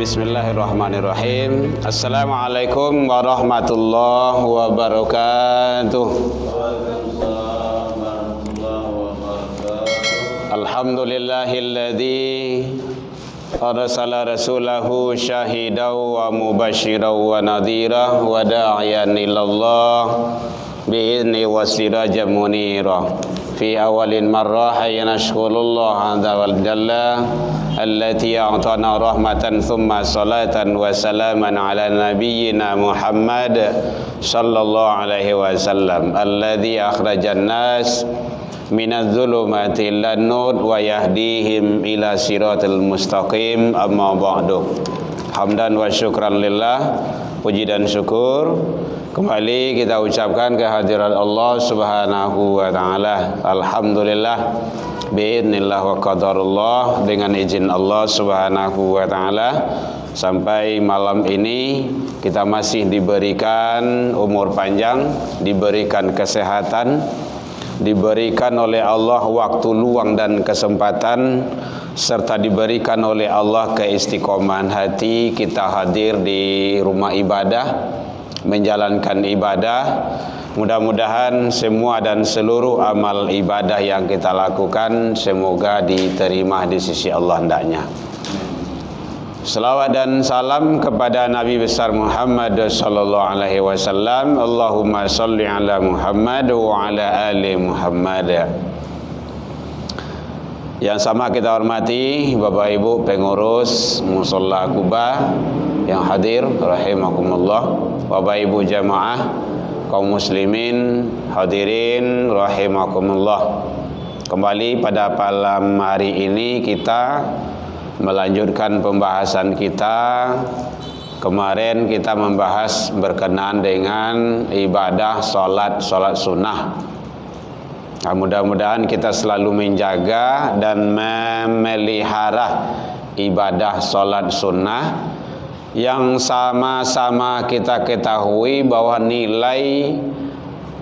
Bismillahirrahmanirrahim. Assalamualaikum warahmatullahi wabarakatuh. Alhamdulillahilladzi arsala rasulahu syahidan wa mubasysyiran wa nadhira wa da'iyan ilallah bi'izni wa sirajan munira. Fi awalin marrah yanashkurullah azza wal jalla allati a'tana rahmatan thumma salatan wa salaman ala nabiyyina Muhammad sallallahu alaihi wasallam alladzi akhrajan nas minadz zulumati ilan nur wa yahdihim ila siratal mustaqim. Amma ba'du. Hamdan wa syukran lillah, puji dan syukur kembali kita ucapkan kehadirat Allah Subhanahu wa taala. Alhamdulillah biidznillah wa qadarullah, dengan izin Allah Subhanahu wa taala sampai malam ini kita masih diberikan umur panjang, diberikan kesehatan, diberikan oleh Allah waktu luang dan kesempatan, serta diberikan oleh Allah keistiqomahan hati kita hadir di rumah ibadah menjalankan ibadah. Mudah-mudahan semua dan seluruh amal ibadah yang kita lakukan semoga diterima di sisi Allah hendaknya. Salawat dan salam kepada Nabi besar Muhammad sallallahu alaihi wasallam. Allahumma shalli ala Muhammad wa ala ali Muhammad. Yang sama kita hormati Bapak Ibu pengurus Musholla Quba yang hadir rahimakumullah, Bapak Ibu jamaah kaum muslimin hadirin rahimakumullah. Kembali pada malam hari ini kita melanjutkan pembahasan kita. Kemarin kita membahas berkenaan dengan ibadah salat sunnah. Nah, mudah-mudahan kita selalu menjaga dan memelihara ibadah salat sunnah yang sama-sama kita ketahui bahwa nilai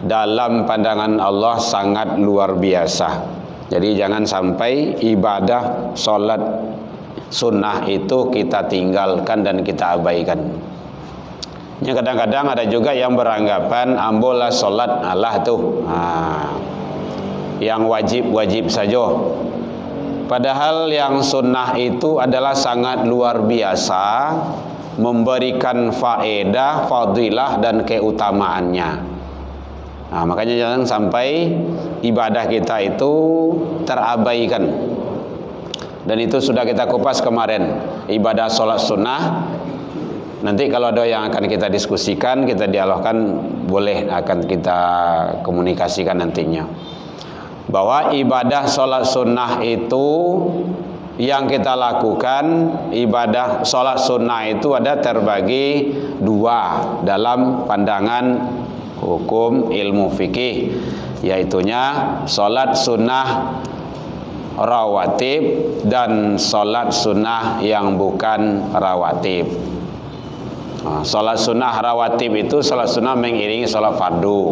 dalam pandangan Allah sangat luar biasa. Jadi jangan sampai ibadah salat sunnah itu kita tinggalkan dan kita abaikan. Ya, kadang-kadang ada juga yang beranggapan ambolah salat Allah tuh yang wajib-wajib saja. Padahal yang sunnah itu adalah sangat luar biasa, memberikan faedah, fadilah dan keutamaannya. Nah, makanya jangan sampai ibadah kita itu terabaikan. Dan itu sudah kita kupas kemarin, ibadah sholat sunnah. Nanti kalau ada yang akan kita diskusikan, kita dialogkan, boleh akan kita komunikasikan nantinya. Bahwa ibadah sholat sunnah itu yang kita lakukan, ibadah sholat sunnah itu ada terbagi dua dalam pandangan hukum ilmu fikih, yaitunya sholat sunnah rawatib dan sholat sunnah yang bukan rawatib. Sholat sunnah rawatib itu sholat sunnah mengiringi sholat fardu.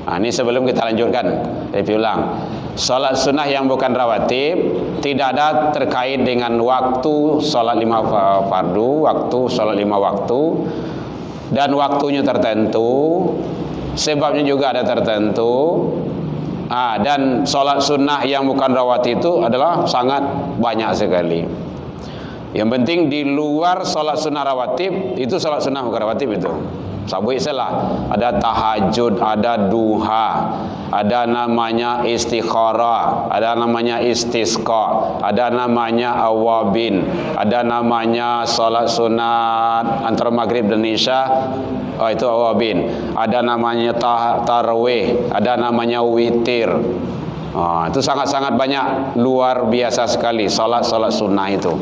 Nah, ini sebelum kita lanjutkan, review ulang. Sholat sunnah yang bukan rawatib tidak ada terkait dengan waktu sholat 5 fardu, waktu sholat 5 waktu, dan waktunya tertentu, sebabnya juga ada tertentu. Dan sholat sunnah yang bukan rawatib itu adalah sangat banyak sekali. Yang penting di luar sholat sunnah rawatib itu sholat sunnah bukan rawatib itu. Sabui salah, ada tahajud, ada duha, ada namanya istikharah, ada namanya istisqa, ada namanya awabin, ada namanya salat sunat antara maghrib dan isya, itu awabin, ada namanya tarawih, ada namanya witir. Itu sangat-sangat banyak, luar biasa sekali salat sunnah itu.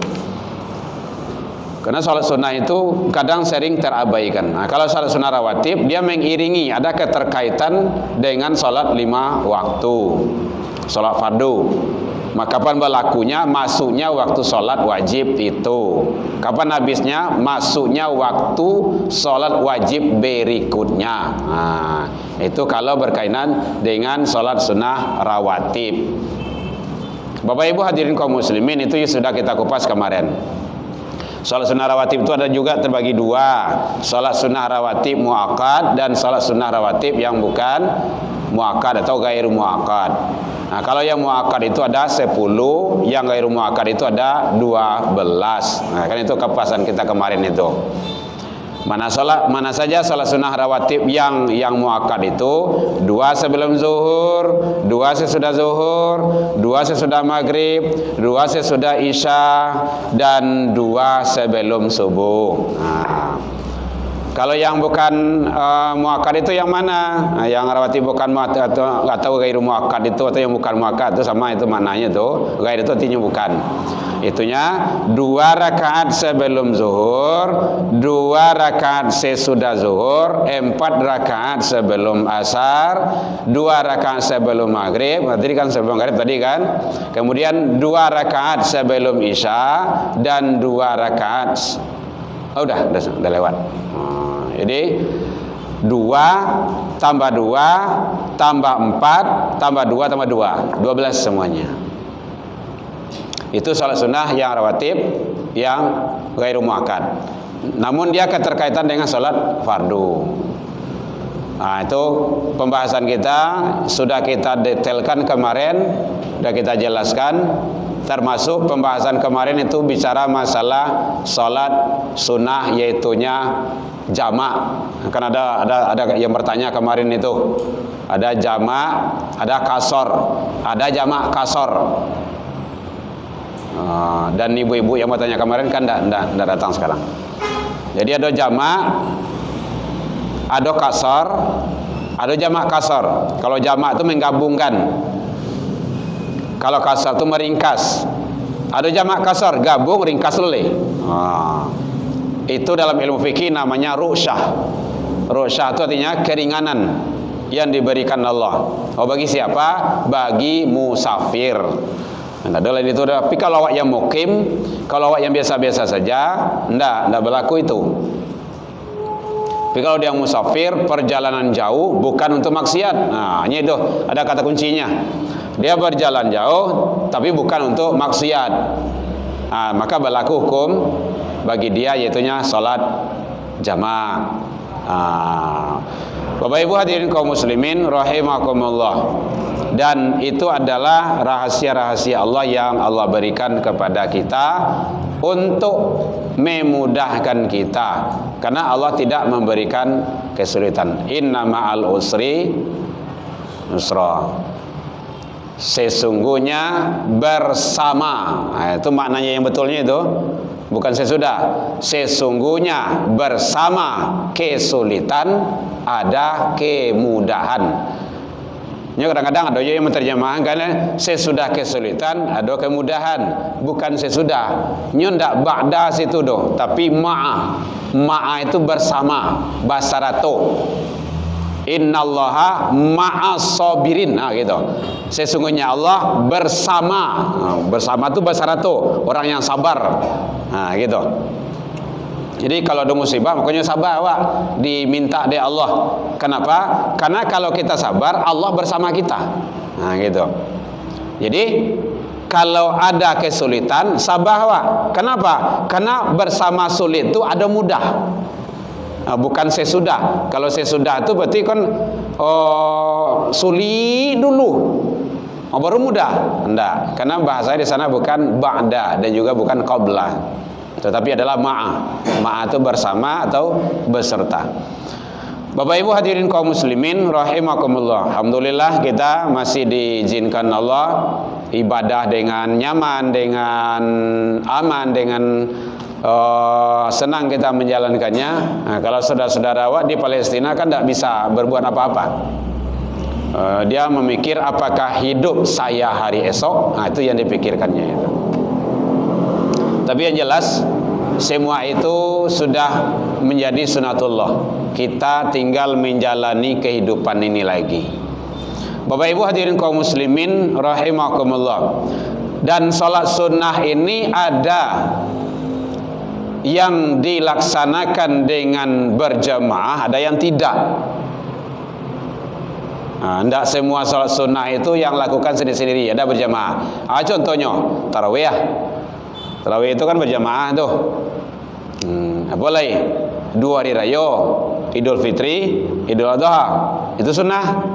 Karena salat sunnah itu kadang sering terabaikan. Nah, kalau salat sunnah rawatib dia mengiringi, ada keterkaitan dengan salat 5 waktu, salat fardu. Kapan berlakunya? Masuknya waktu sholat wajib itu. Kapan habisnya? Masuknya waktu sholat wajib berikutnya. Nah, itu kalau berkaitan dengan sholat sunnah rawatib. Bapak Ibu hadirin kaum muslimin, itu sudah kita kupas kemarin. Sholat sunnah rawatib itu ada juga terbagi dua. Sholat sunnah rawatib muakkad dan sholat sunnah rawatib yang bukan muakkad atau gairu muakkad. Nah, kalau yang muakkad itu ada 10, yang gairu muakkad itu ada 12. Nah, kan itu kepasan kita kemarin itu. Mana saja salat sunnah rawatib yang muakkad itu 2 sebelum zuhur, 2 sesudah zuhur, 2 sesudah maghrib, 2 sesudah isya, dan 2 sebelum subuh. Nah, kalau yang bukan muakkad itu yang mana? Nah, yang rawatib bukan muakkad atau gairu muakkad itu, atau yang bukan muakkad itu sama, itu maknanya tuh. Gairu itu artinya bukan. Itunya 2 rakaat sebelum zuhur, 2 rakaat sesudah zuhur, 4 rakaat sebelum asar, 2 rakaat sebelum maghrib. Tadi kan sebelum maghrib tadi kan. Kemudian 2 rakaat sebelum isya dan 2 rakaat. Oh, udah lewat. Jadi 2 tambah 2 tambah 4 tambah 2 tambah 2 12 semuanya. Itu salat sunnah yang rawatib yang ghairu muakkad. Namun dia keterkaitan dengan salat fardu. Nah, itu pembahasan kita sudah kita detailkan kemarin, sudah kita jelaskan. Termasuk pembahasan kemarin itu bicara masalah salat sunnah, yaitunya jamak. Kan ada yang bertanya kemarin itu. Ada jamak, ada kasor, ada jamak kasor. Dan ibu-ibu yang bertanya kemarin kan tidak datang sekarang. Jadi ada jamak, ada kasor, ada jamak kasor. Kalau jamak itu menggabungkan. Kalau kasar itu meringkas. Ada jamak kasar, gabung, ringkas leleh. Itu dalam ilmu fikih namanya ru'syah. Ru'syah itu artinya keringanan yang diberikan Allah. Oh, bagi siapa? Bagi musafir. Nah, ada lain itu. Tapi kalau awak yang mukim, kalau awak yang biasa-biasa saja, tidak berlaku itu. Tapi kalau dia musafir, perjalanan jauh, bukan untuk maksiat. Nah, ini itu ada kata kuncinya. Dia berjalan jauh, tapi bukan untuk maksiat. Nah, maka berlaku hukum bagi dia, yaitunya salat jamaah. Bapak Ibu hadirin kaum muslimin rahimakumullah. Dan itu adalah rahasia-rahasia Allah yang Allah berikan kepada kita untuk memudahkan kita, karena Allah tidak memberikan kesulitan. Inna ma'al usri yusra. Sesungguhnya bersama. Nah, itu maknanya yang betulnya itu. Bukan sesudah. Sesungguhnya bersama kesulitan ada kemudahan. Ini kadang-kadang ada yang menerjemahkan sesudah kesulitan ada kemudahan. Bukan sesudah. Ini tidak ba'da situ doh, tapi ma'a. Ma'a itu bersama. Basarato. Innallaha ma'as sabirin. Nah, gitu. Sesungguhnya Allah bersama. Bersama itu basarato, orang yang sabar. Nah, gitu. Jadi kalau ada musibah, makanya sabar awak, diminta dari Allah. Kenapa? Karena kalau kita sabar, Allah bersama kita. Nah, gitu. Jadi kalau ada kesulitan, sabar awak. Kenapa? Karena bersama sulit itu ada mudah. Bukan sesudah. Kalau sesudah itu berarti kan sulit dulu, baru mudah. Enggak, karena bahasanya di sana bukan ba'da dan juga bukan qabla, tetapi adalah ma'a. Ma'a itu bersama atau beserta. Bapak Ibu hadirin kaum muslimin rahimakumullah. Alhamdulillah kita masih diizinkan Allah ibadah dengan nyaman, dengan aman, dengan senang kita menjalankannya. Nah, kalau saudara-saudara awak di Palestina kan tidak bisa berbuat apa-apa. Dia memikir apakah hidup saya hari esok. Nah, itu yang dipikirkannya itu. Tapi yang jelas semua itu sudah menjadi sunatullah. Kita tinggal menjalani kehidupan ini lagi. Bapak Ibu hadirin kaum muslimin rahimakumullah. Dan sholat sunnah ini ada yang dilaksanakan dengan berjamaah, ada yang tidak. Tidak semua sholat sunnah itu yang lakukan sendiri-sendiri, ada berjamaah. Contohnya tarawih. Tarawih itu kan berjamaah tuh. Apa lagi? 2 hari raya, Idul Fitri, Idul Adha, itu sunnah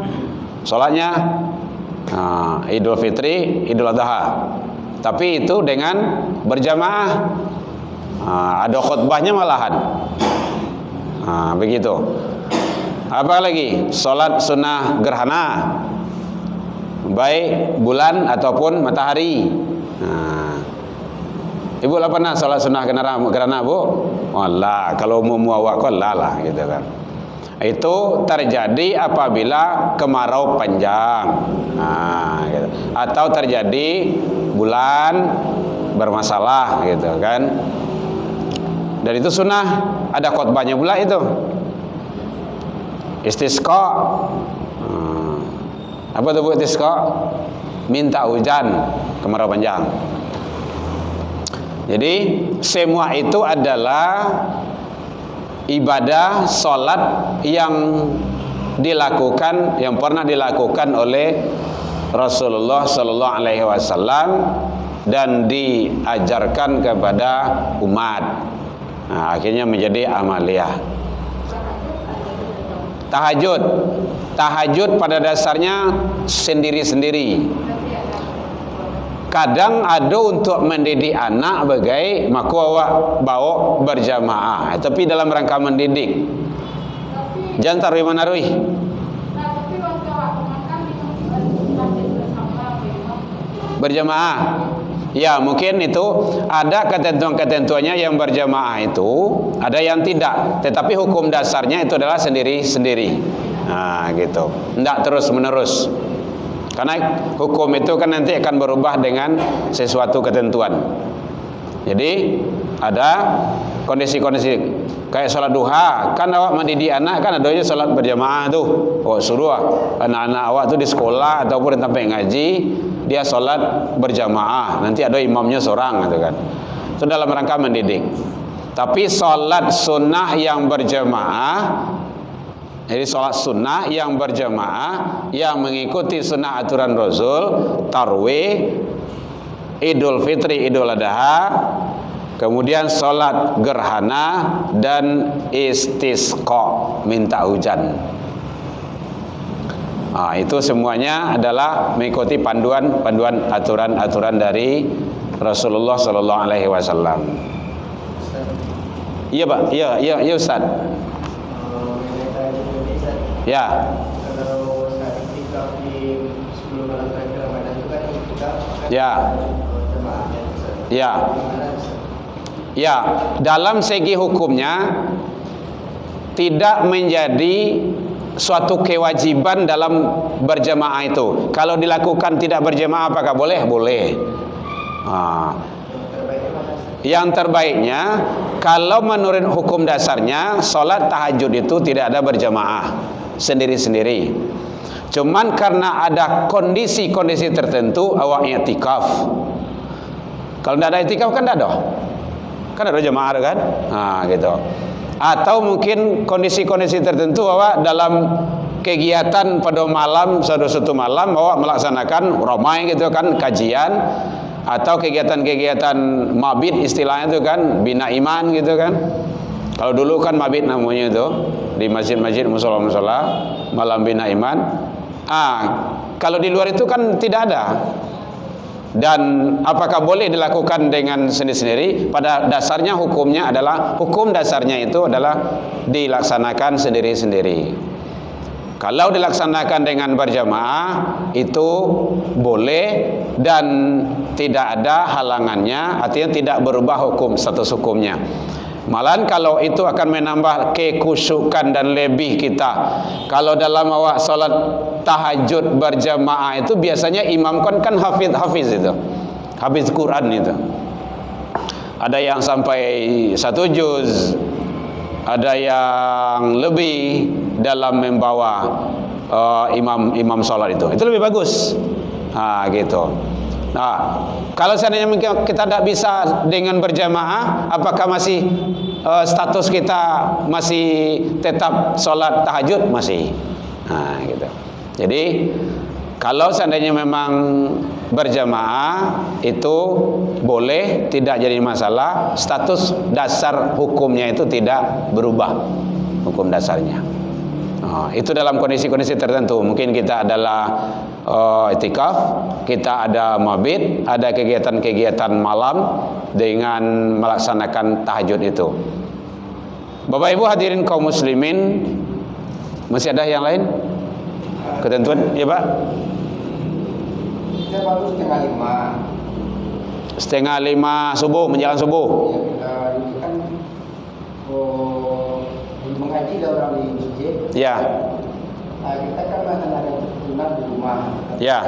sholatnya. Idul Fitri, Idul Adha, tapi itu dengan berjamaah. Ada khutbahnya malahan. Begitu. Apa lagi? Sholat sunnah gerhana, baik bulan ataupun matahari. Ibu lah pernah sholat sunnah gerhana bu? Wallah, kalau umum awak kau lah gitu kan. Itu terjadi apabila kemarau panjang, gitu. Atau terjadi bulan bermasalah gitu kan. Dan itu sunnah, ada khutbahnya pula itu. Istisqa. Apa itu bu istisqa? Minta hujan kemarau panjang. Jadi semua itu adalah ibadah sholat yang dilakukan, yang pernah dilakukan oleh Rasulullah Sallallahu Alaihi Wasallam dan diajarkan kepada umat. Akhirnya menjadi amaliyah. Tahajud pada dasarnya sendiri-sendiri. Kadang ada untuk mendidik anak bagai maka awak bawa berjamaah, tapi dalam rangka mendidik. Jangan taruh mana ruih. Berjamaah. Ya, mungkin itu ada ketentuan-ketentuannya yang berjamaah itu, ada yang tidak. Tetapi hukum dasarnya itu adalah sendiri-sendiri. Gitu. Tidak terus-menerus. Karena hukum itu kan nanti akan berubah dengan sesuatu ketentuan. Jadi ada kondisi-kondisi kayak sholat duha, kan awak mendidik anak kan ada aja sholat berjamaah tuh. Suruh anak-anak awak tuh di sekolah ataupun sampai ngaji, dia sholat berjamaah. Nanti ada imamnya seorang gitu kan. Itu dalam rangka mendidik. Tapi sholat sunnah yang berjamaah, jadi sholat sunnah yang berjamaah yang mengikuti sunnah aturan Rasul, tarwih, Idul Fitri, Idul Adha, kemudian sholat gerhana dan istisqa, minta hujan. Itu semuanya adalah mengikuti panduan aturan dari Rasulullah Sallallahu Alaihi Wasallam. Iya Pak, iya Ustaz. Ya. Kalau saat iktikaf di 10 malam terakhir Ramadan itu kan iktikaf. Ya. Ya. Ya, dalam segi hukumnya tidak menjadi suatu kewajiban dalam berjamaah itu. Kalau dilakukan tidak berjamaah apakah boleh? Boleh. Yang terbaiknya kalau menurut hukum dasarnya sholat tahajud itu tidak ada berjamaah, sendiri-sendiri. Cuman karena ada kondisi-kondisi tertentu awak i'tikaf. Kalau tidak ada i'tikaf kan tidak ada. Kan ada jamaah kan? Gitu. Atau mungkin kondisi-kondisi tertentu awak dalam kegiatan pada malam, satu malam awak melaksanakan ramai gitu kan, kajian atau kegiatan-kegiatan mabit istilahnya itu kan, bina iman gitu kan. Kalau dulu kan mabit namanya itu di masjid-masjid, musola-musola, malam bina iman. Kalau di luar itu kan tidak ada. Dan apakah boleh dilakukan dengan sendiri-sendiri? Pada dasarnya hukumnya adalah, hukum dasarnya itu adalah dilaksanakan sendiri-sendiri. Kalau dilaksanakan dengan berjamaah itu boleh dan tidak ada halangannya, artinya tidak berubah hukum, status hukumnya. Malahan kalau itu akan menambah kekhusyukan dan lebih kita. Kalau dalam awak salat tahajud berjamaah itu biasanya imam kan hafiz itu, hafiz Quran itu. Ada yang sampai 1 juz, ada yang lebih dalam membawa imam salat itu lebih bagus. Gitu. Nah, kalau seandainya kita tidak bisa dengan berjamaah, apakah masih status kita masih tetap sholat tahajud? Masih. Nah, gitu. Jadi kalau seandainya memang berjamaah itu boleh, tidak jadi masalah. Status dasar hukumnya itu tidak berubah, hukum dasarnya. Itu dalam kondisi-kondisi tertentu. Mungkin kita adalah itikaf, kita ada mabit, ada kegiatan-kegiatan malam dengan melaksanakan tahajud itu. Bapak Ibu hadirin kaum muslimin, masih ada yang lain? Ketentuan, ya Pak? Kita baru setengah lima subuh, menjelang subuh. Ya, ini kan mengaji orang di masjid. Ya. Nah, kita kan melaksanakan sunat di rumah. Ya.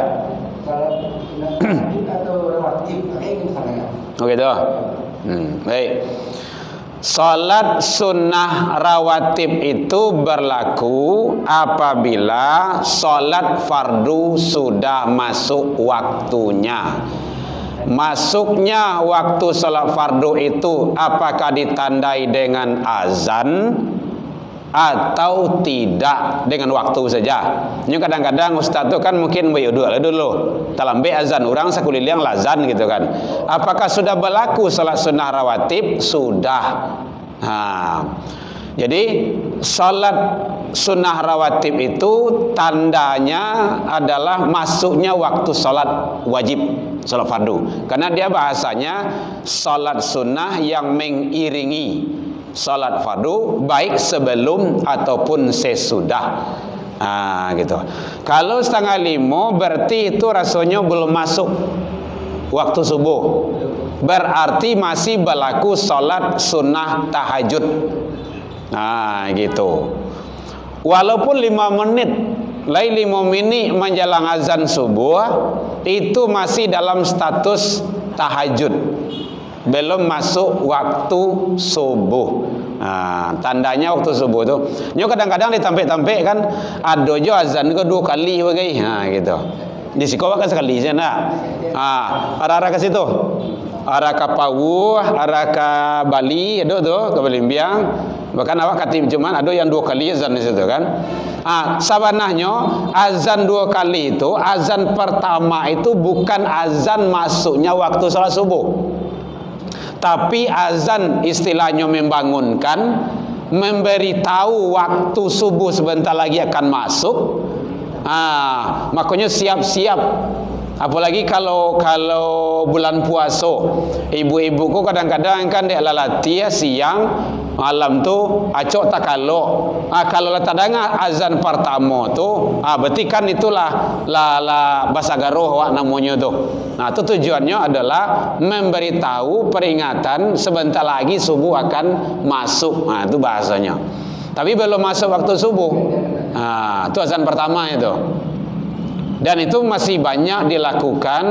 Salat sunat atau rawatib, kayak misalnya. Oh gitu. Baik. Salat sunnah rawatib itu berlaku apabila salat fardu sudah masuk waktunya. Masuknya waktu salat fardu itu apakah ditandai dengan azan atau tidak dengan waktu saja. Ini kadang-kadang ustaz tu kan mungkin dulu talambe azan orang sakulilang lazan gitu kan. Apakah sudah berlaku salat sunnah rawatib? Sudah. Jadi salat sunnah rawatib itu tandanya adalah masuknya waktu salat wajib, salat fardu. Karena dia bahasanya salat sunnah yang mengiringi salat fardu baik sebelum ataupun sesudah. Gitu. Kalau 4:30 berarti itu rasanya belum masuk waktu subuh. Berarti masih berlaku salat sunnah tahajud. Gitu. Walaupun 5 menit, 5 menit menjelang azan subuh, itu masih dalam status tahajud. Belum masuk waktu subuh. Tandanya waktu subuh tu. Nyo kadang-kadang ditampik-tampik kan ada jo azan ke 2 kali bagai. Gitu. Di sekolah kan sekali je nak. Arah-arah ke situ. Arah ke Pawu, arah ke Bali, ada tu ke Balimbiang. Bahkan awak katib cuman ada yang 2 kali azan di situ kan. Sabanahnya azan 2 kali itu, azan pertama itu bukan azan masuknya waktu salat subuh. Tapi azan istilahnya membangunkan, memberitahu waktu subuh sebentar lagi akan masuk. Makanya siap-siap. Apalagi kalau bulan puasa, ibu-ibuku kadang-kadang kan dia lalati siang malam tu acok tak kalau tak dengar azan pertama tu berarti kan itulah bahasa garuh wak namanya tu. Itu tujuannya adalah memberitahu peringatan sebentar lagi subuh akan masuk. Itu bahasanya. Tapi belum masuk waktu subuh. Itu azan pertama itu. Dan itu masih banyak dilakukan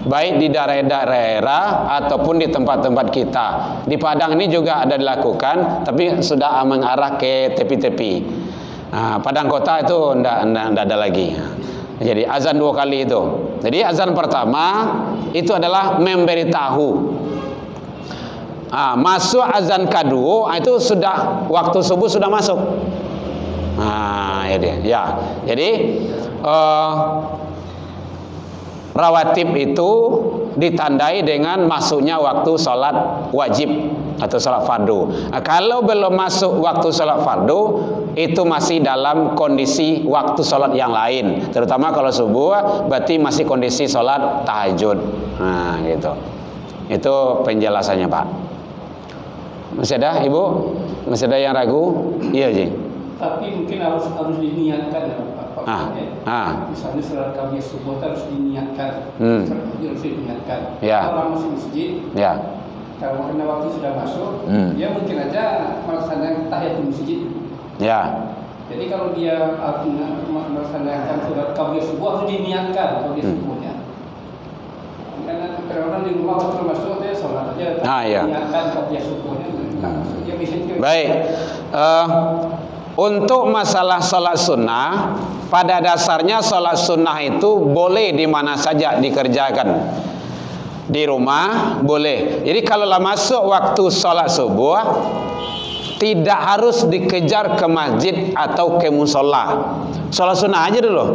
baik di daerah-daerah ataupun di tempat-tempat kita. Di Padang ini juga ada dilakukan, tapi sudah mengarah ke tepi-tepi. Padang kota itu tidak ada lagi. Jadi azan 2 kali itu. Jadi azan pertama itu adalah memberitahu. Masuk azan kedua itu sudah waktu subuh sudah masuk. Ya. Jadi rawatib itu ditandai dengan masuknya waktu salat wajib atau salat fardu. Kalau belum masuk waktu salat fardu, itu masih dalam kondisi waktu salat yang lain. Terutama kalau subuh, berarti masih kondisi salat tahajud. Gitu. Itu penjelasannya, Pak. Masih ada, Ibu? Masih ada yang ragu? Iya, Ji. Tapi mungkin harus diniatkan ya Pak. Misalnya salat kami subuh harus diniatkan. Harus diniatkan. Kalau masih masjid, kalau karena waktu sudah masuk, dia mungkin aja melaksanakan tahiyat di masjid. Jadi kalau dia melaksanakan salat kami subuh harus diniatkan kami subuhnya. Karena orang di rumah waktu masuk dia salat aja, diniatkan kami subuhnya. Baik. Untuk masalah salat sunnah, pada dasarnya salat sunnah itu boleh di mana saja dikerjakan. Di rumah boleh. Jadi kalau lah masuk waktu sholat subuh, tidak harus dikejar ke masjid atau ke musola. Sholat sunnah aja dulu.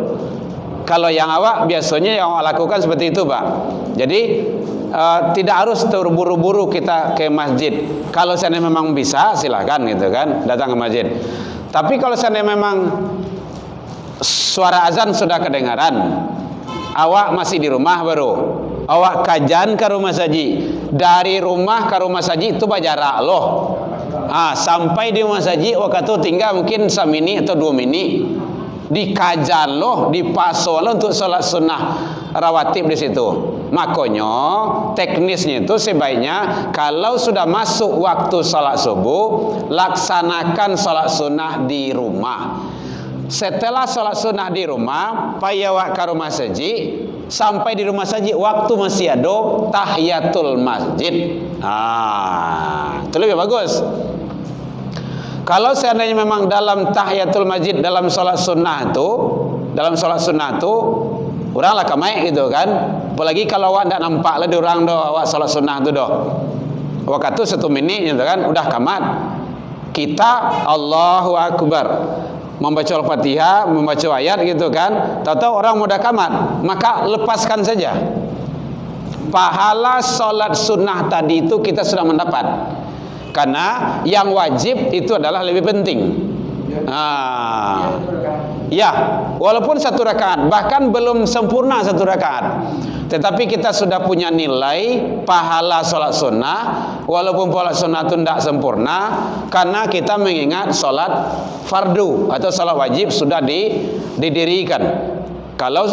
Kalau yang awak biasanya yang awak lakukan seperti itu, Pak. Jadi tidak harus terburu-buru kita ke masjid. Kalau seandainya memang bisa, silakan gitu kan, datang ke masjid. Tapi kalau seandainya memang suara azan sudah kedengaran, awak masih di rumah baru, awak kajan ke rumah saji. Dari rumah ke rumah saji itu berjarak loh. Sampai di rumah saji waktu itu tinggal mungkin 1 mini atau 2 mini. Di kajan loh, di paso loh untuk sholat sunnah rawatib di situ. Makanya teknisnya itu sebaiknya kalau sudah masuk waktu sholat subuh, laksanakan sholat sunnah di rumah. Setelah sholat sunnah di rumah, payawak ke rumah saji. Sampai di rumah saji, waktu masih ada tahiyatul masjid. Itu lebih bagus. Kalau seandainya memang dalam tahiyatul masjid, dalam sholat sunnah itu, orang lah kamai gitu kan. Apalagi kalau awak tidak nampak lah di orang doh, awak sholat sunnah itu doh. Waktu 1 menit gitu kan, udah kamat. Kita Allahu Akbar, membaca Al-Fatihah, membaca ayat gitu kan. Tahu-tahu orang mudah kamat, maka lepaskan saja. Pahala sholat sunnah tadi itu kita sudah mendapat. Karena yang wajib itu adalah lebih penting. Ya, walaupun 1 rakaat, bahkan belum sempurna 1 rakaat, tetapi kita sudah punya nilai pahala sholat sunnah, walaupun sholat sunnah itu tidak sempurna, karena kita mengingat sholat fardu atau sholat wajib sudah didirikan.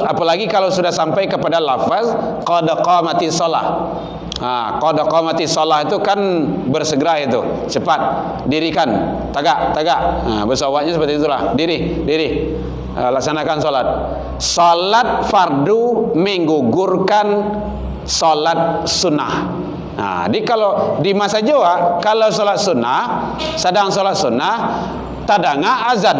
Apalagi kalau sudah sampai kepada lafaz qad qamatis shalah. Qad qamatis shalah itu kan bersegera itu, cepat, dirikan, tagak. Bahasa awaknya seperti itulah, diri. Laksanakan sholat. Sholat fardu menggugurkan sholat sunnah. Jadi kalau di masa Jawa, kalau sholat sunnah, sedang sholat sunnah, tadanga azan,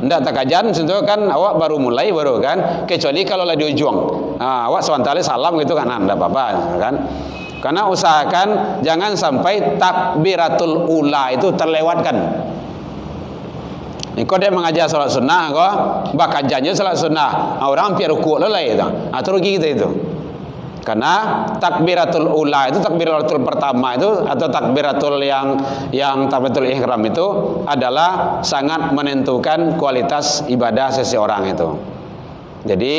ndak takajan, tentu kan awak baru mulai kan, kecuali kalau lagi di ujung, awak sementara salam gitu kan, ndak apa-apa kan. Karena usahakan jangan sampai takbiratul ula itu terlewatkan. Kau dia mengajar sholat sunnah, kau bakajannya sholat sunnah, orang hampir rukuk lah itu, atau rugi kita itu. Karena takbiratul ula itu, takbiratul pertama itu, atau takbiratul yang takbiratul ihram itu adalah sangat menentukan kualitas ibadah seseorang itu. Jadi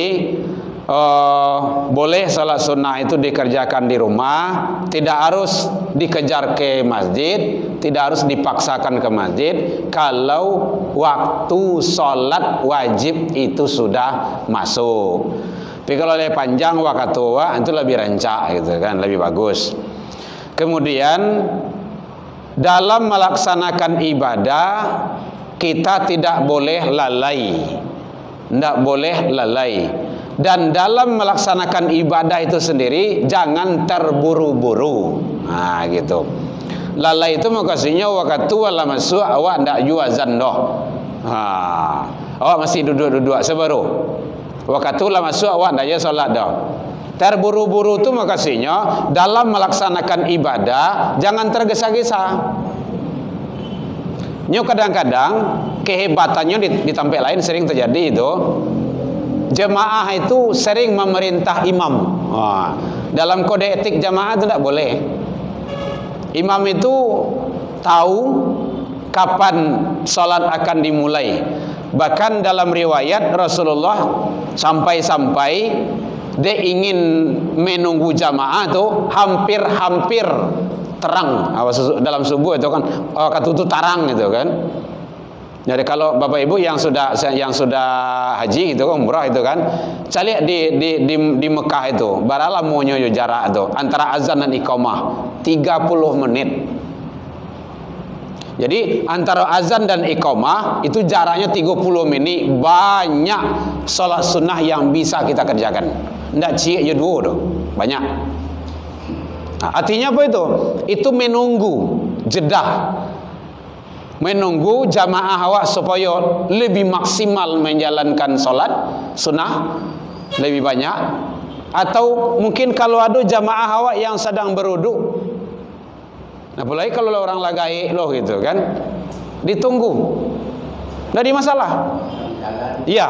boleh salat sunnah itu dikerjakan di rumah, tidak harus dikejar ke masjid, tidak harus dipaksakan ke masjid kalau waktu salat wajib itu sudah masuk. Tapi kalau lebih panjang waktu itu lebih rancak gitu kan, lebih bagus. Kemudian dalam melaksanakan ibadah kita tidak boleh lalai. Tidak boleh lalai. Dan dalam melaksanakan ibadah itu sendiri jangan terburu-buru. Gitu. Lalai itu maksudnya waktu wala masuk awak ndak juazan doh. Awak masih duduk-duduk sebaru. Waktu lah masuk awak ndak salat doh. Terburu-buru itu maksudnya dalam melaksanakan ibadah jangan tergesa-gesa. Kadang-kadang kehebatannya di tempat lain sering terjadi itu. Jemaah itu sering memerintah imam. Dalam kode etik jemaah itu tidak boleh. Imam itu tahu kapan salat akan dimulai. Bahkan dalam riwayat Rasulullah sampai-sampai dia ingin menunggu jamaah itu hampir terang dalam subuh itu kan, kata itu tarang gitu kan. Jadi kalau Bapak Ibu yang sudah haji itu umrah itu kan, cari di Mekah itu, berapa lamanya jarak itu antara azan dan iqamah 30 menit. Jadi antara azan dan iqamah itu jaraknya 30 menit. Banyak salat sunnah yang bisa kita kerjakan. Ndak cie ya dua doh. Banyak. Artinya apa itu? Itu menunggu jedah. Menunggu jamaah awak supaya lebih maksimal menjalankan salat sunnah lebih banyak. Atau mungkin kalau ada jamaah awak yang sedang beruduk, apalagi kalau orang lagai loh gitu kan, ditunggu, nggak ada masalah. Iya.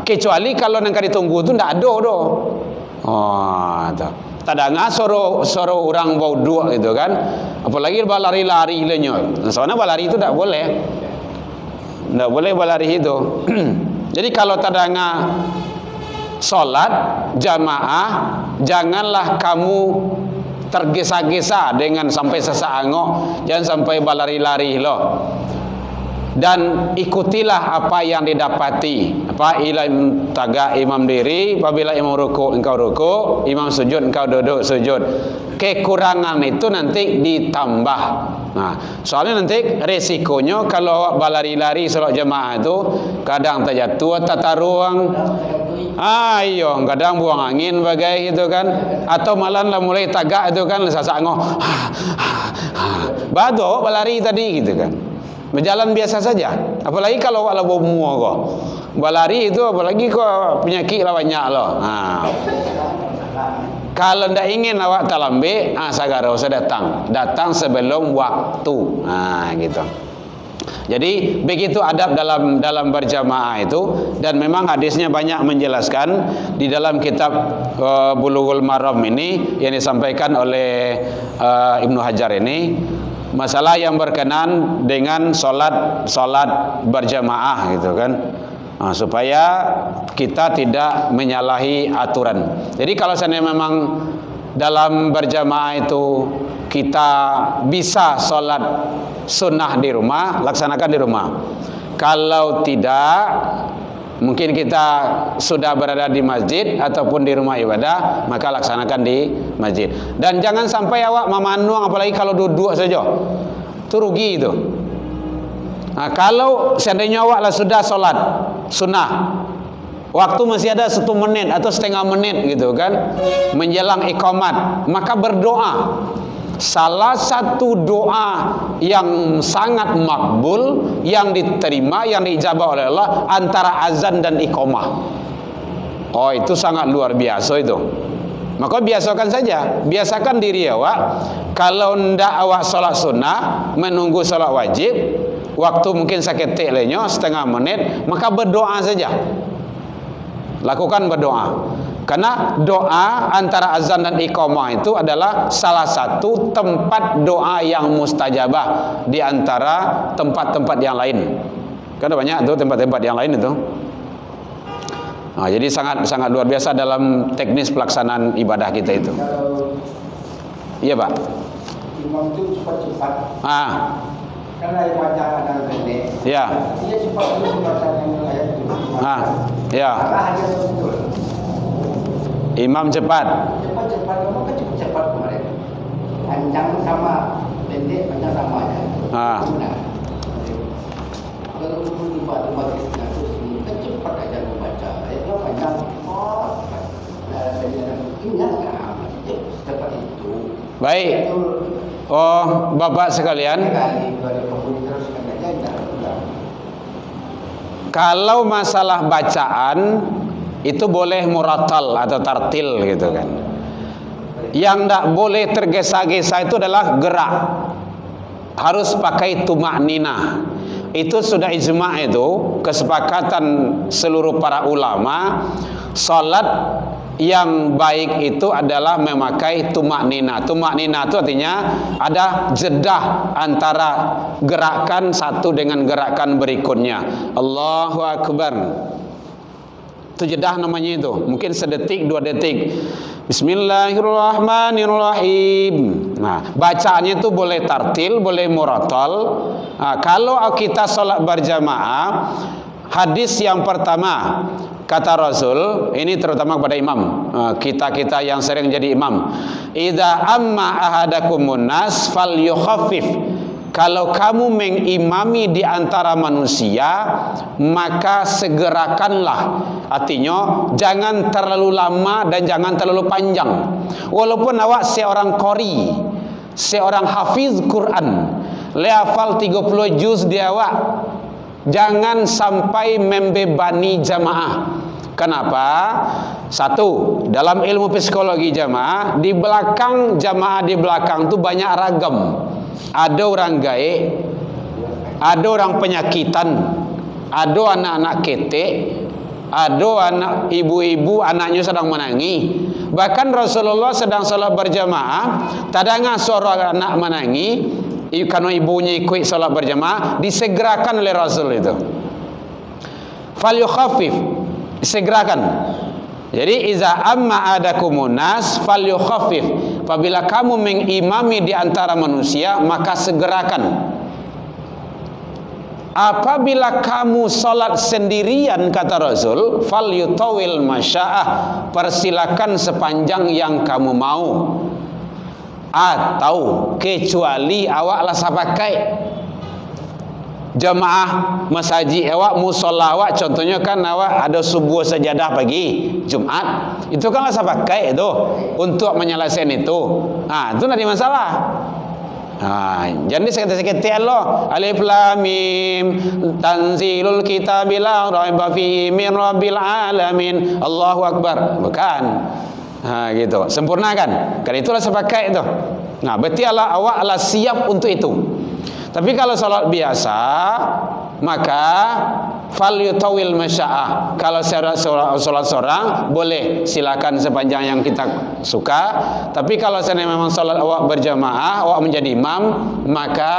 Kecuali kalau nangka ditunggu itu ndak ada do. Tadanga soro orang bau dua gitu kan, apalagi balari-lari lenyo. Soalnya balari itu ndak boleh balari itu. Jadi kalau tadanga sholat jamaah, janganlah kamu tergesa-gesa dengan sampai sesaangok, jangan sampai balari-lari loh. Dan ikutilah apa yang didapati. Imam tagak imam diri, apabila imam ruku engkau ruku, imam sujud engkau duduk sujud. Kekurangan itu nanti ditambah. Nah, soalnya nanti resikonya kalau balari-lari sholat jamaah itu kadang terjatuh tata ruang. Ayo, kadang buang angin bagai gitu kan, atau malah lah mulai tagak itu kan sasangok. Bado balari tadi gitu kan. Berjalan biasa saja. Apalagi kalau awak bawa mua kok. Balari itu apalagi kok penyakit lah banyak loh. Kalau ndak ingin awak talambe, sagara usah datang sebelum waktu. Gitu. Jadi begitu adab dalam berjamaah itu, dan memang hadisnya banyak menjelaskan di dalam kitab Bulughul Maram ini yang disampaikan oleh Ibnu Hajar ini. Masalah yang berkenan dengan solat berjamaah gitu kan, supaya kita tidak menyalahi aturan. Jadi kalau seandainya memang dalam berjamaah itu kita bisa solat sunnah di rumah, laksanakan di rumah. Kalau tidak, mungkin kita sudah berada di masjid ataupun di rumah ibadah, maka laksanakan di masjid. Dan jangan sampai awak memanuang, apalagi kalau duduk saja, itu rugi itu. Kalau seandainya awak lah sudah sholat sunnah, waktu masih ada 1 menit atau setengah menit gitu kan, menjelang iqamat, maka berdoa. Salah satu doa yang sangat makbul, yang diterima, yang diijabah oleh Allah antara azan dan iqamah. Itu sangat luar biasa itu. Maka biasakan saja, biasakan diri awak. Kalau ndak awak salat sunnah, menunggu salat wajib, waktu mungkin seketik lenyo setengah menit, maka berdoa saja. Lakukan berdoa. Karena doa antara azan dan iqamah itu adalah salah satu tempat doa yang mustajabah di antara tempat-tempat yang lain. Kan banyak tuh tempat-tempat yang lain itu. Jadi sangat luar biasa dalam teknis pelaksanaan ibadah kita itu. Iya Pak. Imam itu cepat-cepat. Karena wajah ada pendek. Ya. Dia cepat melaksanakan ayat itu. Ya. Hanya betul. Imam cepat. Cepat-cepat, kamu kan cepat kemarin. Panjang sama pendek, panjang sama aja. Kalau tiba-tiba kita terus kan cepat aja membaca. Ayatnya panjang. Ingat nggak? Cepat itu. Baik. Bapak sekalian. Kalau masalah bacaan itu boleh muratal atau tartil gitu kan. Yang tidak boleh tergesa-gesa itu adalah gerak. Harus pakai tumakninah. Itu sudah ijma', itu kesepakatan seluruh para ulama. Salat yang baik itu adalah memakai tumakninah. Tumakninah itu artinya ada jedah antara gerakan satu dengan gerakan berikutnya. Allahu Akbar. Itu jedah namanya itu. Mungkin sedetik, 2 detik. Bismillahirrahmanirrahim. Bacaannya itu boleh tartil, boleh muratal. Kalau kita sholat berjamaah, hadis yang pertama kata Rasul, ini terutama kepada imam, kita yang sering jadi imam. Idza amma ahadakumun nas falyukhaffif. Kalau kamu mengimami di antara manusia, maka segerakanlah. Artinya jangan terlalu lama dan jangan terlalu panjang. Walaupun awak seorang qori, seorang hafiz Quran, hafal 30 juz di awak, jangan sampai membebani jamaah. Kenapa? Satu, dalam ilmu psikologi jamaah, di belakang jamaah di belakang itu banyak ragam. Ada orang gaib, ada orang penyakitan, ada anak-anak ketek, ada anak ibu-ibu anaknya sedang menangis. Bahkan Rasulullah sedang salat berjamaah, tadanga suara anak menangis, karena ibunya ikut salat berjamaah, disegerakan oleh Rasul itu. Fal yukhaffif, disegerakan. Jadi iza amma adakumun nas fal yukhaffif. Apabila kamu mengimami di antara manusia, maka segerakan. Apabila kamu salat sendirian, kata Rasul, fal yutawil masya'ah, persilakan sepanjang yang kamu mau. Atau kecuali awak lah sapakai jamaah masjid awak, musola awak, contohnya kan awak ada subuh sajadah pagi Jumat, itu kan lah sapakai itu untuk menyelesaikan itu. Itu tidak ada masalah. Jangan sekete-sekete Allah. Alif lam mim tanzilul kitabil la raiba fihi min rabbil alamin. Allahu akbar. Bukan. Gitu. Sempurnakan. Kan itulah sepakai itu. Berarti awak siap untuk itu. Tapi kalau salat biasa, maka fal yutawil masya'ah. Kalau salat seorang boleh, silakan sepanjang yang kita suka. Tapi kalau seandainya memang salat awak berjamaah, awak menjadi imam, maka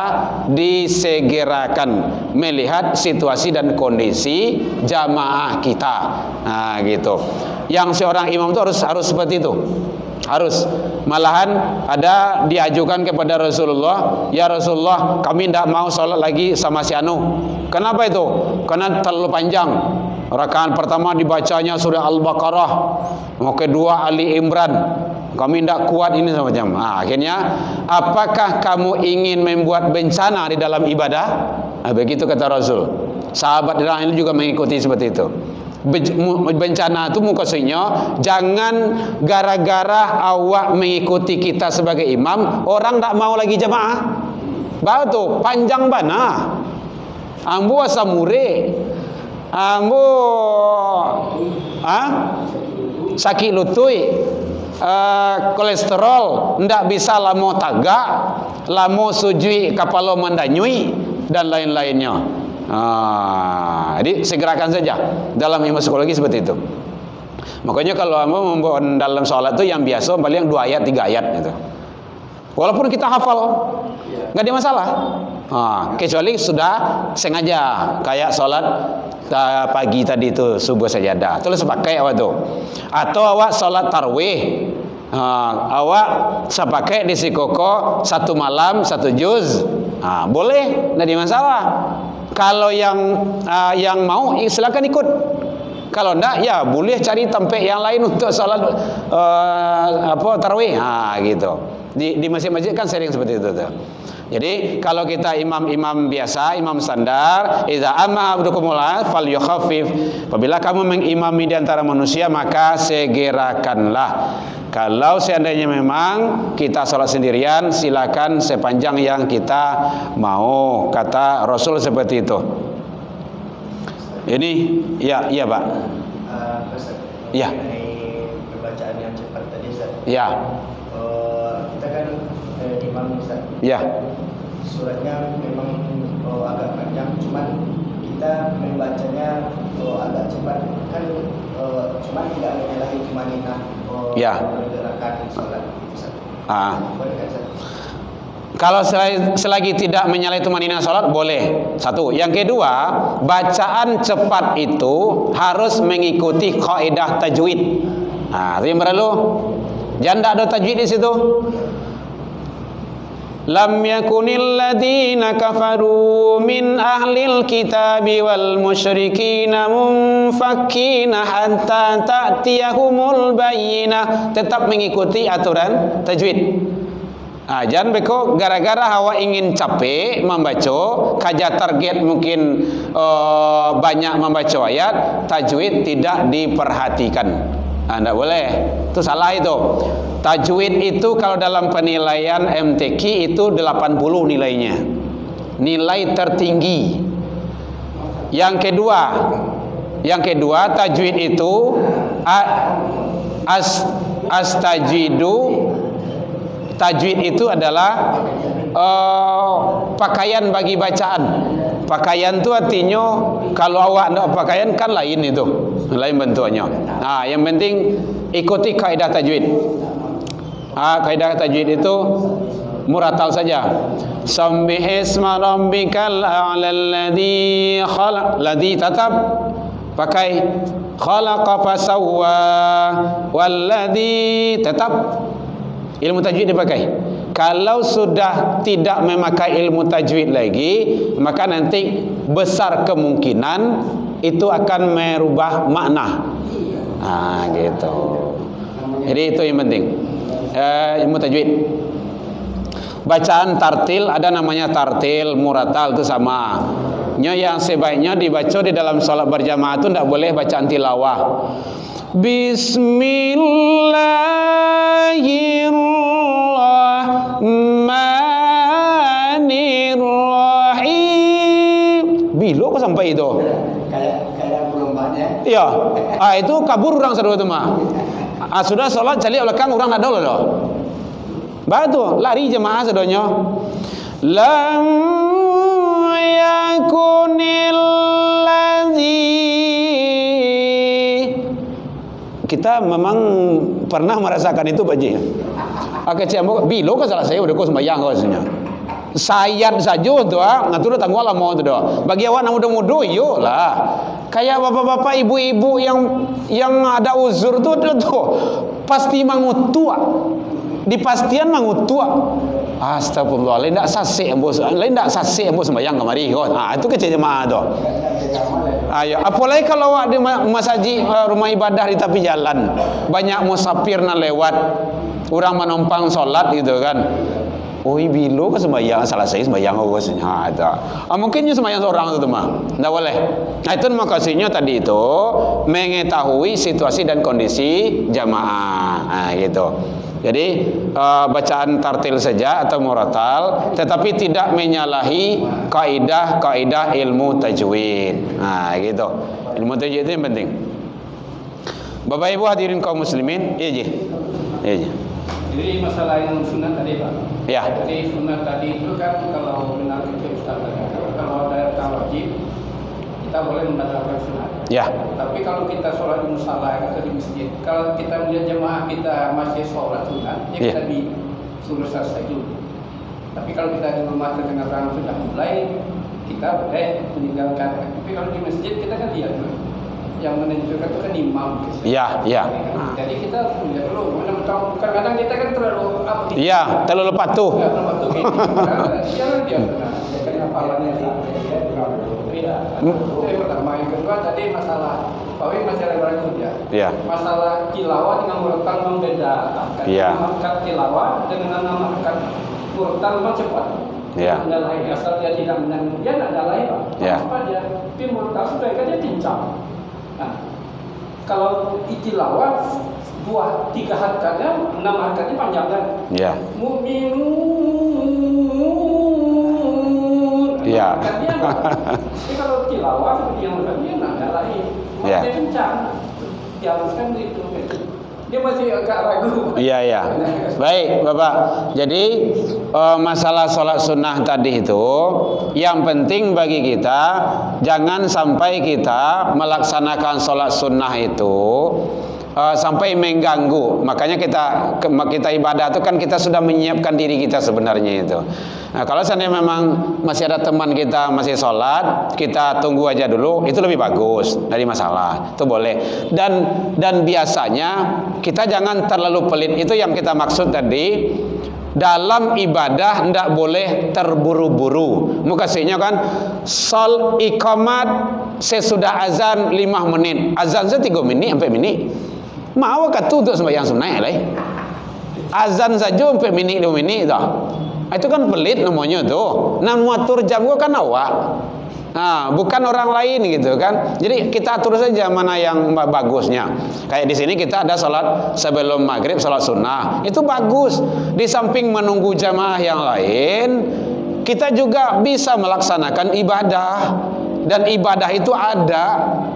disegerakan melihat situasi dan kondisi jamaah kita. Gitu. Yang seorang imam itu harus seperti itu. Harus. Malahan ada diajukan kepada Rasulullah, ya Rasulullah, kami tidak mau salat lagi sama si Anu. Kenapa itu? Karena terlalu panjang. Rakaat pertama dibacanya surah Al-Baqarah, kedua Ali Imran. Kami tidak kuat ini semacam. Akhirnya, apakah kamu ingin membuat bencana di dalam ibadah? Begitu kata Rasul. Sahabat lain juga mengikuti seperti itu. Bencana itu maksudnya jangan gara-gara awak mengikuti kita sebagai imam, orang tak mau lagi jamaah. Baru tu panjang bana. Ambo asamure. Ambo sakit lutui. Kolesterol, ndak bisa lamo tagak, lamo sujui kapalo mandanyui dan lain-lainnya. Jadi segerakan saja. Dalam ilmu psikologi seperti itu. Makanya kalau membawa dalam sholat itu yang biasa paling 2 ayat 3 ayat gitu. Walaupun kita hafal, nggak ada masalah. Kecuali sudah sengaja kayak sholat pagi tadi itu subuh sajadah, terus pakai awak tu. Atau awak sholat tarwih, awak sepakai di sikoko 1 malam 1 juz, boleh, nggak ada masalah. Kalau yang mau silakan ikut. Kalau enggak, ya boleh cari tempat yang lain untuk salat tarawih. Gitu. Di masjid-masjid kan sering seperti itu tuh. Jadi kalau kita imam biasa, imam standar, idza amma abdukumul fal yukhaffif. Apabila kamu mengimami di antara manusia, maka segerakanlah. Kalau seandainya memang kita salat sendirian, silakan sepanjang yang kita mau. Kata Rasul seperti itu. Ini ya Pak. Ya. Pembacaan yang cepat tadi Ustaz. Ya. Kita kan imam Ustaz. Ya. Suratnya memang agak panjang, cuman kita membacanya agak cepat kan, cuman tidak menyalahi tumanina. Ya. Gerakan salat. Boleh kan Ustaz? Kalau selagi tidak menyalahi tumanina salat boleh. Satu. Yang kedua, bacaan cepat itu harus mengikuti kaidah tajwid. Itu yang perlu. Jangan ada tajwid di situ. Lam yakunil ladzina kafaru min ahlil kitabi wal musyrikina munfakkina hatta ta'tiyahumul bayyinah. Tetap mengikuti aturan tajwid. Jangan beko gara-gara hawa ingin capek membaca, kaja target mungkin banyak membaca ayat, tajwid tidak diperhatikan. Tidak boleh. Itu salah itu. Tajwid itu kalau dalam penilaian MTQ itu 80 nilainya. Nilai tertinggi. Yang kedua, Yang kedua, tajwid itu astajidu. Tajwid itu adalah pakaian bagi bacaan. Pakaian itu artinya kalau awak tidak pakaian kan lain itu, lain bentuknya. Nah, yang penting ikuti kaidah tajwid. Kaidah tajwid itu muratal saja. Sammi isma rabbikal a'la alladhi khalaq, ladzi tetap pakai khalaqa fasawwa, walladzi tetap ilmu tajwid dipakai. Kalau sudah tidak memakai ilmu tajwid lagi, maka nanti besar kemungkinan itu akan merubah makna. Gitu. Jadi itu yang penting. Ilmu tajwid. Bacaan tartil ada namanya tartil, muratal itu sama. Yang sebaiknya dibaca di dalam salat berjamaah itu tidak boleh bacaan tilawah. Bismillahirrahmanirrahim. Bilo kok sampai itu? Kayak perlombaan ya. Iya. Itu kabur orang sedua itu mah. Sudah sholat cari belakang orang ada loh. Batu lari jemaah sedonya. Lam yakunil ladzi. Kita memang pernah merasakan itu Pak Ji. Kecembok bilo ke salah saya udah kok sembahyang kok sebenarnya. Sayat saja tuh ngatur tangguh lah mau tuh. Bagi awak muda-muda yo lah. Kayak bapak-bapak ibu-ibu yang ada uzur tuh pasti mangutua. Dipastian mangutua. Astagfirullah, lain tak sasik embus sembahyang kemari kau. Itu kecil jemaah tu. Ayo, apalagi kalau awak di masjid rumah ibadah di tepi jalan, banyak musafir nak lewat, orang menumpang solat gitu kan. Oi bilo ke sembahyang salah saya sembahyang kau kesnya. Mungkinnya sembahyang seorang itu mah, tidak boleh. Itu makasihnya tadi itu mengetahui situasi dan kondisi jamaah, gitu. Jadi bacaan tartil saja atau muratal, tetapi tidak menyalahi kaidah ilmu tajwid. Gitu. Ilmu tajwid itu yang penting. Bapak Ibu hadirin kaum muslimin, iya. Jadi masalah yang sunnah tadi Pak. Ya. Jadi sunnah tadi itu kan kalau benar kita Ustaz tadi, kalau ada wajib kita boleh membatalkan sunnah. Ya. Tapi kalau kita sholat di musala atau di masjid, kalau kita melihat jemaah kita masih sholat sunnah, ya kita disuruh selesai dulu. Tapi kalau kita di rumah terdengar orang sudah mulai, kita boleh meninggalkan. Tapi kalau di masjid kita kan lihat yang menentukan itu kan imam. Iya. Jadi kita harus melihat dulu. Kadang-kadang kita kan terlalu Iya, terlalu patuh. Terlalu patuh gitu. Jangan dia benar. Karena hafalannya tidak. Yang pertama, yang kedua tadi masalah Pawi masih ada berikut ya. Iya. Masalah tilawah dengan muratal membedakan. Iya. Memakan tilawah dengan memakan muratal memang cepat. Iya. Ada lain asal dia tidak menang, dia ada lain Pak. Iya. Apa dia? Tapi muratal sudah dia pincang. Nah, kalau tilawah 2-3 harkatnya, 6 harkatnya panjang kan? Iya. Mu'minun. Iya. Tapi kalau tilawah seperti yang tadi ada lain. Iya. Dia kencang. Diharuskan itu. Dia masih agak ragu. Iya. Baik, Bapak. Jadi masalah sholat sunnah tadi itu, yang penting bagi kita jangan sampai kita melaksanakan sholat sunnah itu sampai mengganggu. Makanya kita ibadah itu kan kita sudah menyiapkan diri kita sebenarnya itu. Nah, kalau seandainya memang masih ada teman kita masih sholat, kita tunggu aja dulu, itu lebih bagus, dari masalah, itu boleh. Dan biasanya kita jangan terlalu pelit, itu yang kita maksud tadi. Dalam ibadah tidak boleh terburu-buru. Mukasihnya kan sol iqamat sesudah azan 5 menit, azan 3 menit sampai menit. Mau katu untuk sembahyang sunnah lah. Azan saja sampai menit 2 menit dah. Itu kan pelit namanya tuh. Nah, muatur jam gua kan awak. Nah, bukan orang lain gitu kan. Jadi kita atur saja mana yang bagusnya. Kayak di sini kita ada salat sebelum maghrib, salat sunnah. Itu bagus. Di samping menunggu jamaah yang lain, kita juga bisa melaksanakan ibadah. Dan ibadah itu ada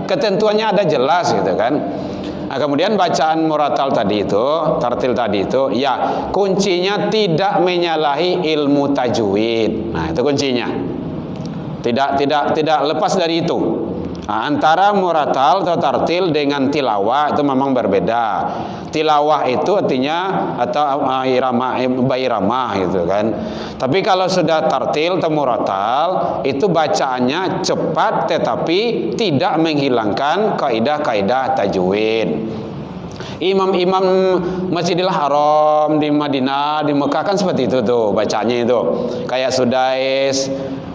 ketentuannya ada jelas gitu kan. Nah, kemudian bacaan muratal tadi itu, tartil tadi itu, ya kuncinya tidak menyalahi ilmu tajwid. Nah, itu kuncinya. Tidak lepas dari itu. Nah, antara muratal atau tartil dengan tilawah itu memang berbeda. Tilawah itu artinya atau irama, bairama gitu kan. Tapi kalau sudah tartil atau muratal itu bacaannya cepat tetapi tidak menghilangkan kaidah-kaidah tajwid. Imam-imam Masjidil Haram di Madinah, di Mekah kan seperti itu tuh bacanya itu. Kayak Sudais,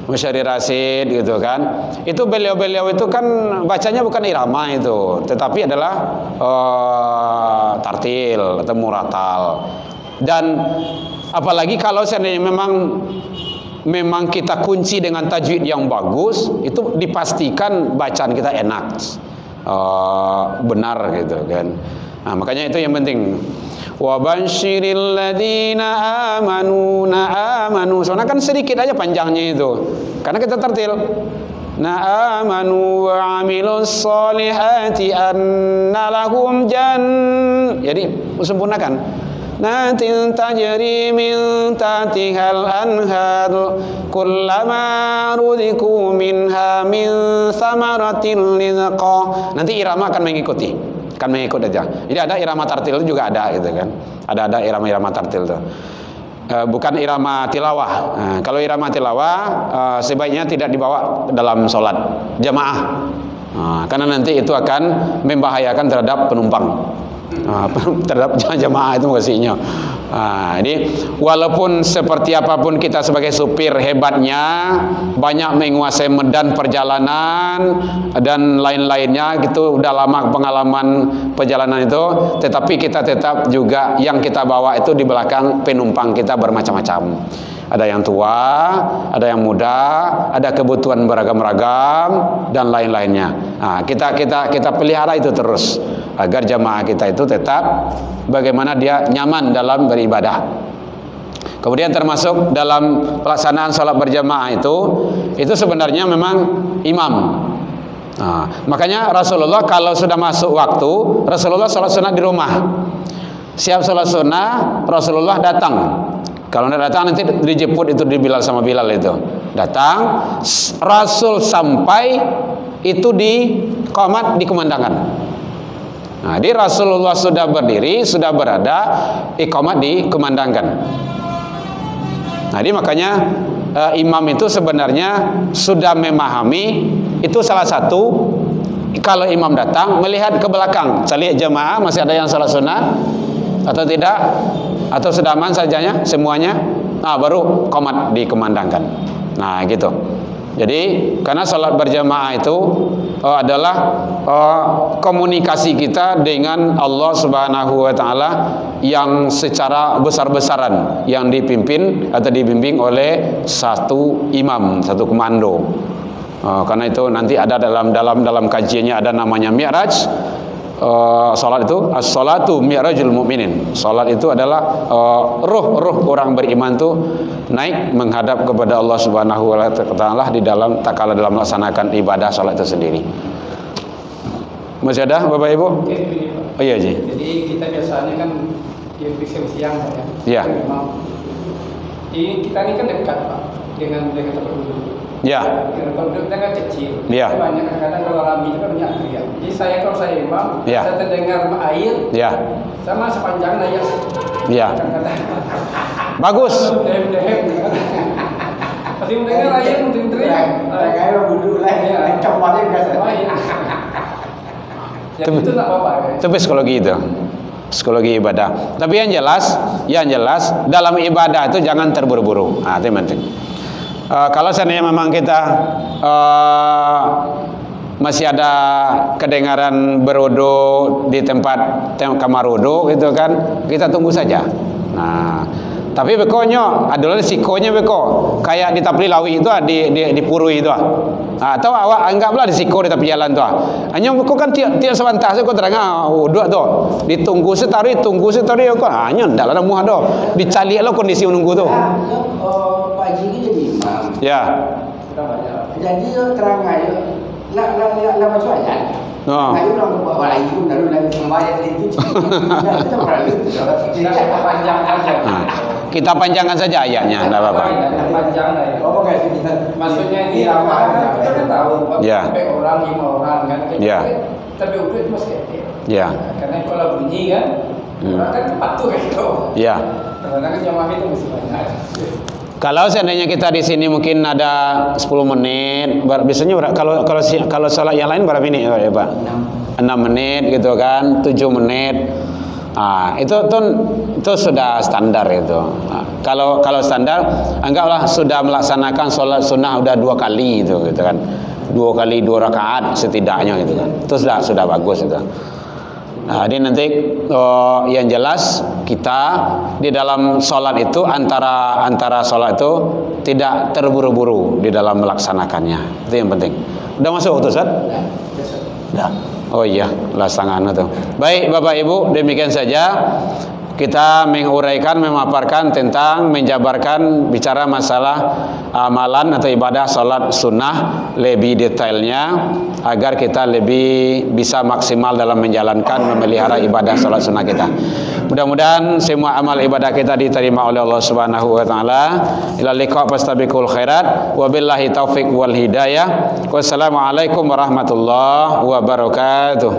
Musyari Rasid gitu kan. Itu beliau-beliau itu kan bacanya bukan irama itu, tetapi adalah tartil atau muratal. Dan apalagi kalau seandainya memang kita kunci dengan tajwid yang bagus, itu dipastikan bacaan kita enak, benar gitu kan. Nah, makanya itu yang penting. Wa basyiril ladzina amanu. Soalnya kan sedikit aja panjangnya itu. Karena kita tertil. Amanu wa amilus solihati anna lahum Jadi sempurnakan. Natin tajri min tatihal anhar kullama rudiku minha min samaratil rizqa. Nanti irama akan mengikuti. Kan mengikut aja. Jadi ada irama tartil juga ada gitu kan. Ada irama tartil tuh. Bukan irama tilawah. Nah, kalau irama tilawah sebaiknya tidak dibawa dalam sholat jamaah. Karena nanti itu akan membahayakan terhadap penumpang. Terhadap jamaah itu maksudnya. Jadi walaupun seperti apapun kita sebagai supir hebatnya, banyak menguasai medan perjalanan dan lain-lainnya gitu, udah lama pengalaman perjalanan itu, tetapi kita tetap juga yang kita bawa itu di belakang penumpang kita bermacam-macam. Ada yang tua, ada yang muda, ada kebutuhan beragam-ragam dan lain-lainnya. Nah, kita pelihara itu terus agar jamaah kita itu tetap bagaimana dia nyaman dalam beribadah. Kemudian termasuk dalam pelaksanaan sholat berjamaah itu sebenarnya memang imam. Nah, makanya Rasulullah kalau sudah masuk waktu, Rasulullah sholat sunnah di rumah. Siap sholat sunnah, Rasulullah datang. Kalau tidak datang nanti dijemput itu di Bilal sama Bilal itu. Datang, Rasul sampai itu di qomat dikumandangkan. Nah, di Rasulullah sudah berdiri, sudah berada, iqamat dikumandangkan. Nah, jadi makanya imam itu sebenarnya sudah memahami itu salah satu. Kalau imam datang melihat ke belakang, saya lihat jemaah masih ada yang salat sunnah atau tidak, atau sudah aman sajanya semuanya. Nah, baru qomat dikumandangkan. Nah, gitu. Jadi karena salat berjamaah itu adalah komunikasi kita dengan Allah Subhanahu wa taala yang secara besar-besaran yang dipimpin atau dibimbing oleh satu imam, satu komando. Karena itu nanti ada dalam kajiannya ada namanya Mi'raj. Salat itu as-salatu mi'rajul mu'minin. Salat itu adalah ruh orang beriman itu naik menghadap kepada Allah Subhanahu wa taala di dalam tatkala dalam melaksanakan ibadah salat itu sendiri. Masih ada Bapak Ibu? Oh iya Ji. Jadi kita biasanya kan siang Pak ya. Iya. Ini kita ini kan dekat Pak dengan tempat duduk. Ya. Kalau duduk kita kan kecil. Ya. Banyak kadang kalau rame itu kan banyak teriak. Jadi kalau saya imam, ya, saya terdengar air. Ya. Sama sepanjang ayat. Ya. Bagus. Pasti mendengar air mungkin teriak. Kayak duduk lah, coba aja Ya itu tak apa-apa. Itu psikologi itu. Psikologi ibadah. Tapi yang jelas dalam ibadah itu jangan terburu-buru. Nah, itu yang penting. Kalau seandainya memang kita masih ada kedengaran berwudu di tempat kamar wudu gitu kan, kita tunggu saja. Nah, tapi bekonya adalah sikonya beko kayak di Tapli Lawi itu di Purui itu. Atau awak anggaplah di siko di tepi jalan tu. Hanya beko kan tiap sebentar saya kau terang wudu tu. Ditunggu setari kau hanya ndaklah muah tu. Dicari lah kondisi menunggu tu. Pak Haji jadi imam. Ya. Jadi terang aja nak baca ayat. Oh. Ayo orang bawa lagi pun lalu lagi membayar itu. Kita perlu kita panjang aja. Kita panjangkan saja ayatnya, enggak apa-apa. Panjang lah ya. Oh, guys, kita Maksudnya ini apa? Kita kan tahu Ya. sampai orang 5 orang kan. Ya. Tapi udah itu masih kecil. Ya. Karena kalau bunyi kan, orang kan cepat tuh kayak gitu. Ya. Kadang-kadang jamaah itu masih banyak. Kalau seandainya kita di sini mungkin ada 10 menit, biasanya kalau salat yang lain berapa menit ya, Pak? 6 menit gitu kan, 7 menit. Itu sudah standar itu. Kalau standar, anggaplah sudah melaksanakan sholat sunnah udah 2 kali gitu kan, 2 kali 2 rakaat setidaknya gitu kan. Itu sudah bagus itu. Jadi nanti yang jelas kita di dalam sholat itu antara sholat itu tidak terburu-buru di dalam melaksanakannya. Itu yang penting. Udah masuk Ustaz? Udah. Oh iya, laksanakan itu. Baik Bapak Ibu, demikian saja kita menguraikan, memaparkan tentang menjabarkan bicara masalah amalan atau ibadah salat sunnah lebih detailnya agar kita lebih bisa maksimal dalam menjalankan memelihara ibadah salat sunnah kita. Mudah-mudahan semua amal ibadah kita diterima oleh Allah Subhanahu wa taala. Ila liqa fastabiqul khairat wa billahi taufik wal hidayah. Wassalamualaikum warahmatullahi wabarakatuh.